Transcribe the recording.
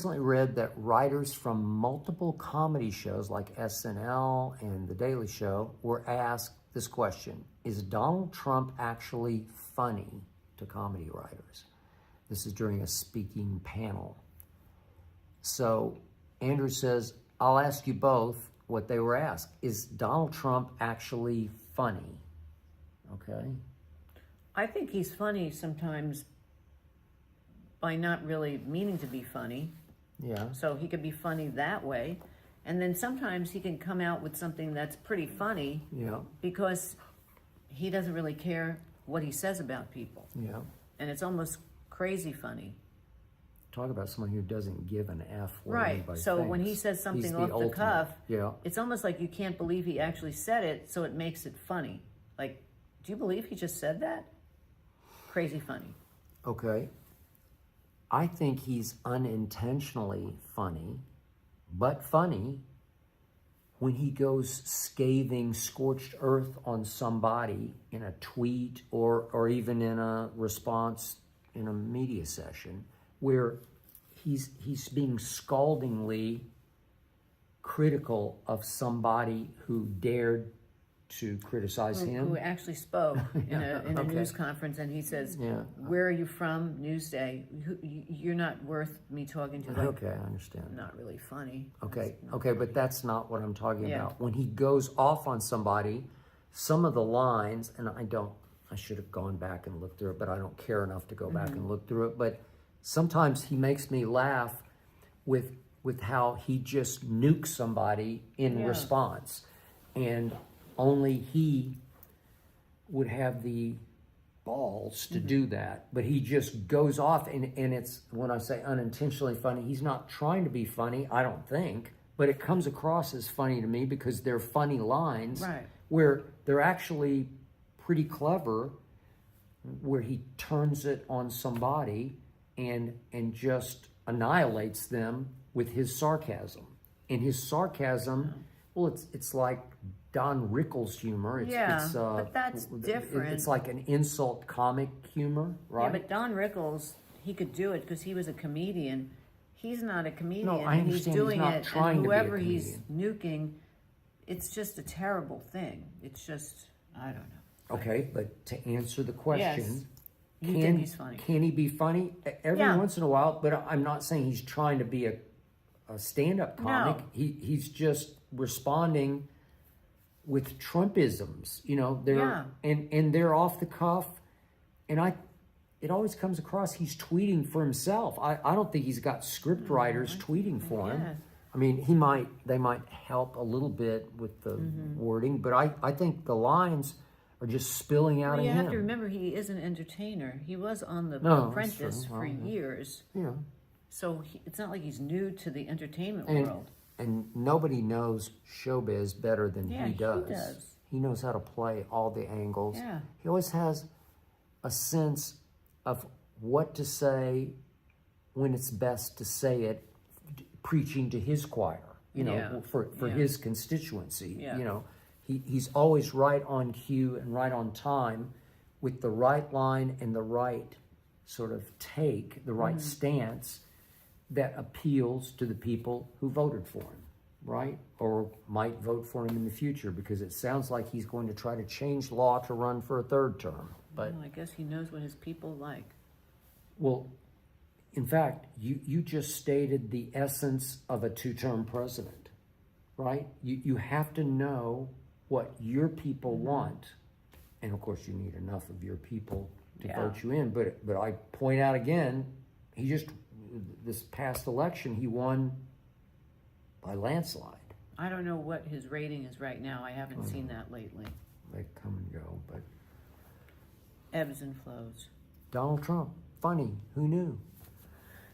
recently read that writers from multiple comedy shows like SNL and The Daily Show were asked this question: is Donald Trump actually funny to comedy writers? This is during a speaking panel. So Andrew says, I'll ask you both what they were asked. Is Donald Trump actually funny? Okay. I think he's funny sometimes by not really meaning to be funny. Yeah. So he could be funny that way. And then sometimes he can come out with something that's pretty funny. Yeah. Because he doesn't really care what he says about people. Yeah. And it's almost crazy funny. Talk about someone who doesn't give an F what Right. anybody So thinks. when he says something He's off the ultimate. cuff, Yeah. it's almost like you can't believe he actually said it, so it makes it funny. Like, do you believe he just said that? Crazy funny. Okay. I think he's unintentionally funny, but funny when he goes scathing, scorched earth on somebody in a tweet or even in a response in a media session where he's being scaldingly critical of somebody who dared to criticize him. Who actually spoke in a Okay. news conference, and he says, Yeah. where are you from? Newsday. You're not worth me talking to. Like, Okay, I understand. not really funny. Okay, That's not okay, but that's not what I'm talking Yeah. about. When he goes off on somebody, some of the lines, and I should have gone back and looked through it, but I don't care enough to go back and look through it. But sometimes he makes me laugh with how he just nukes somebody in Yeah. response. And only he would have the balls to do that, but he just goes off, and it's, when I say unintentionally funny, he's not trying to be funny, I don't think, but it comes across as funny to me because they're funny lines. Right. Where they're actually pretty clever, where he turns it on somebody and just annihilates them with his sarcasm. And his sarcasm, well, it's like Don Rickles humor. But that's different. It's like an insult comic humor, right? Yeah, but Don Rickles, he could do it because he was a comedian. He's not a comedian. No, I and he's understand doing he's not it, trying and to be a whoever he's comedian. nuking, it's just a terrible thing. It's just, I don't know. Okay, but to answer the question, You think he's funny? Can he be funny? Every Yeah. once in a while, but I'm not saying he's trying to be a stand-up comic. No. He's just responding with Trumpisms, they're and they're off the cuff, and it always comes across he's tweeting for himself. I don't think he's got script writers tweeting for him. Yeah. I mean, they might help a little bit with the wording, but I think the lines are just spilling out Well, of you him. have to remember he is an entertainer. He was on The No, that's Apprentice true. for Well, yeah. years. Yeah. So it's not like he's new to the entertainment And, world. and nobody knows showbiz better than Yeah, he he does. does. He knows how to play all the angles. Yeah. He always has a sense of what to say when it's best to say it, preaching to his choir, Yeah. for Yeah. his constituency. Yeah. He's always right on cue and right on time with the right line and the right sort of take, the right stance that appeals to the people who voted for him, right? Or might vote for him in the future, because it sounds like he's going to try to change law to run for a third term. But Well, I guess he knows what his people like. well, in fact, you just stated the essence of a two-term president, right? You have to know what your people want, and of course you need enough of your people to Yeah. vote you in. But I point out again, this past election he won by landslide. I don't know what his rating is right now. I haven't seen that lately. They come and go, but Ebbs and flows. Donald Trump, funny, who knew?